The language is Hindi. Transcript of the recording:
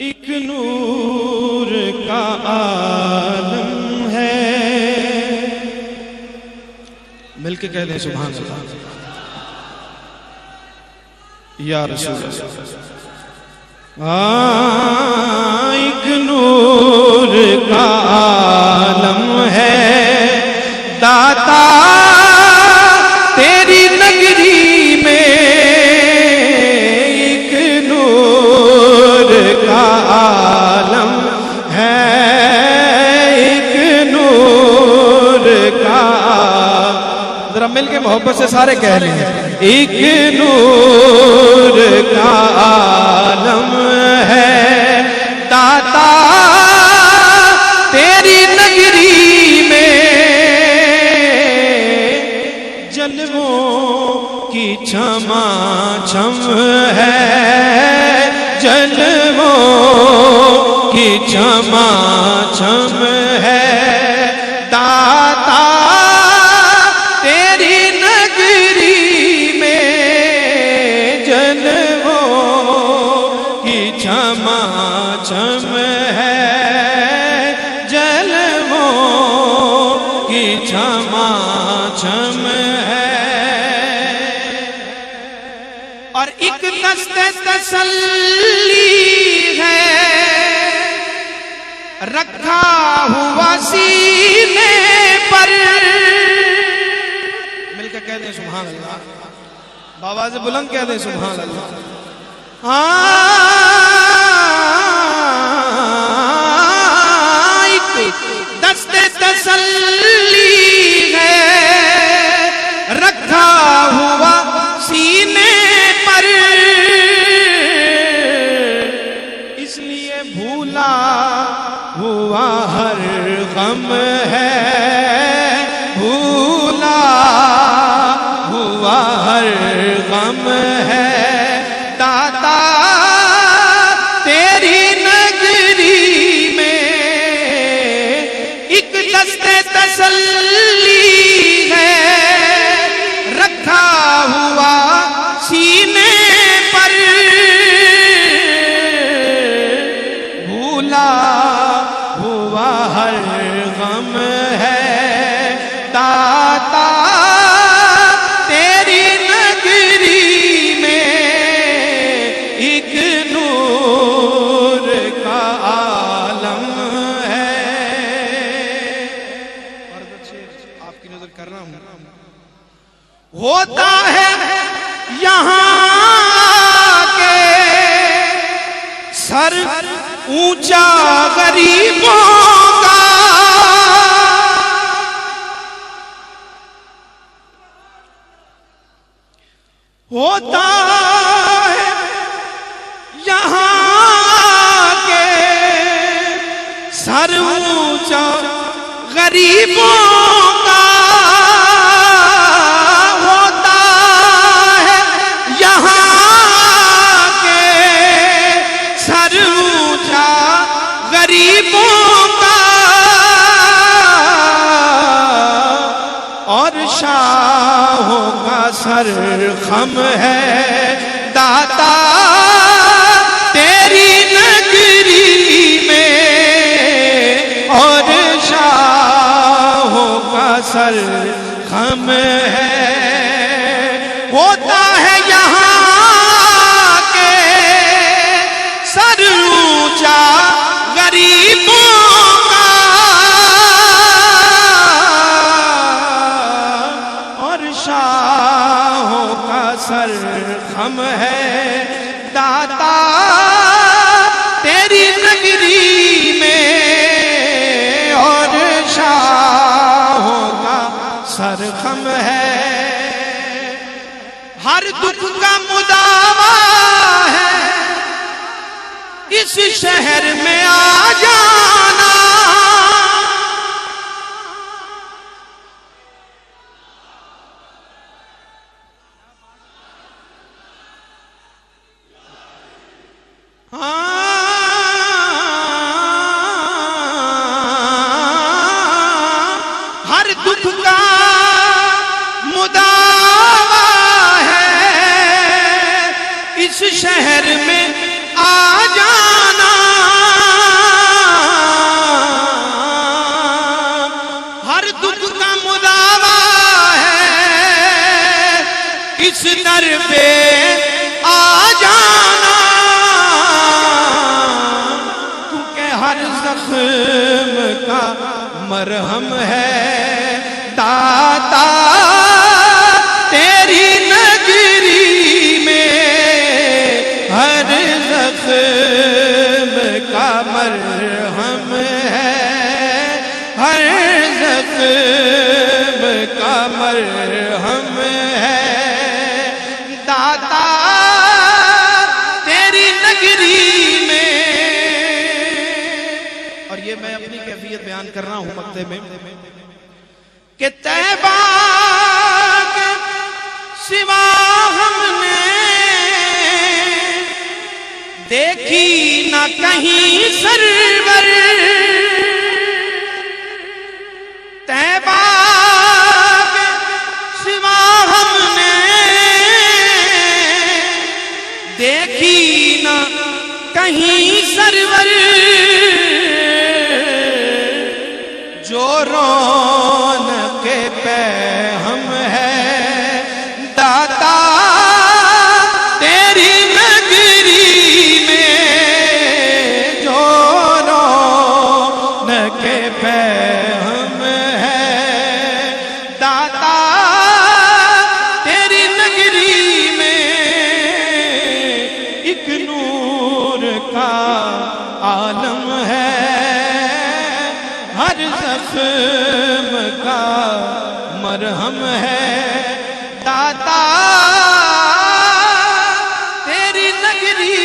एक नूर का आलम है। मिलके कह दें सुभान अल्लाह। या रसूल एक नूर का आलम है दाता तेरी नगरी में। एक नूर का आलम है, एक नूर का। जरा मिलके मोहब्बत से सारे कह लेंगे एक नूर का आलम है दाता तेरी नगरी में। जलवों की क्षमा छम है, जलवों की क्षमा छम है दाता तेरी नगरी में। जलवों की क्षमा छम है, जलवों की क्षमा छम है। और एक दस्ते तसल्ली है रखा हुआ सीने पर। मिलकर कह दें सुभान अल्लाह, बावाज़ बुलंद कह दें सुभान अल्लाह। दस्ते तसल्ली है रखा हुआ सीने पर। इसलिए भूला हुआ हर गम है, भूला हुआ हर गम है दाता तेरी नगरी में। एक दस्ते तसल्ली है रखा हुआ सीने पर। भूला हुआ हर गम है दाता तेरी नगरी में। एक नूर का आलम है। और बच्चे आपकी नजर कर रहा हूं, होता है यहाँ के सर ऊंचा गरीबों का। होता है यहाँ के सर ऊंचा गरीबों का। होता है यहाँ के सर ऊंचा गरीबों का। और शाहों का सर खम है दाता तेरी नगरी में। और शाहों का सर खम है। होता है यहाँ के सर ऊंचा गरीबों का। और शाहों का सर खम है दाता तेरी नगरी में। और शाहों का सर खम है। हर दुख का मुदावा है इस शहर में आ जाना। हर दुख का मुदावा है इस शहर में आ जाना। मरहम है दाता तेरी नगरी में, हर जख्म का मरहम है, हर जख्म का मरहम है दाता तेरी नगरी में। और ये मैं अपनी कैफियत बयान कर रहा हूं मक्ते में कि तैबा के सिवा हमने देखी ना कहीं सरवर, तैबा के सिवा हमने देखी ना कहीं सरवर, जो रौनक पे हम है दाता तेरी नगरी में, जो रौनक पे हम है दाता तेरी नगरी में। एक नूर का आलम है, हर जख्म का मरहम है दाता तेरी नगरी